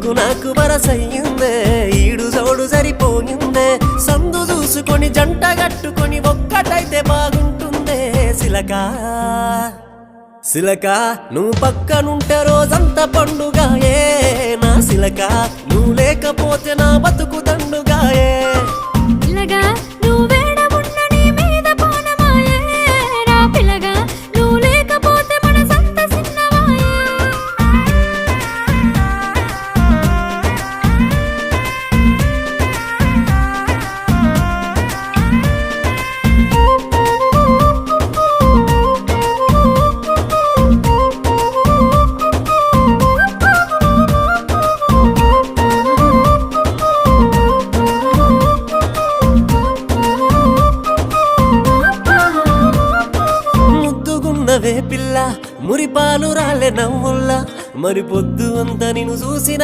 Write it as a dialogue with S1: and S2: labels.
S1: నీకు నాకు వరసయ్యిందే ఈడు జోడు సరిపోయిందే సందు చూసుకొని జంట గట్టుకొని ఒక్కటైతే బాగుంటుందే సిలకా సిలకా నువ్వు పక్కనుంటే రోజంతా పండుగాయే నా సిలకా నువ్వు లేకపోతే నా బతుకు దండుగాయే
S2: పిల్లగా నువ్వు వేడమున్న నీ మీద పోనమాయే రా పిల్లగా నువ్వు లేకపోతే మనసంత సిన్నవాయే
S1: ముద్దుగున్నవే పిల్ల మురిపాలు రాలే నవ్వుల్లా మరి పొద్దు అంతా నిన్ను చూసిన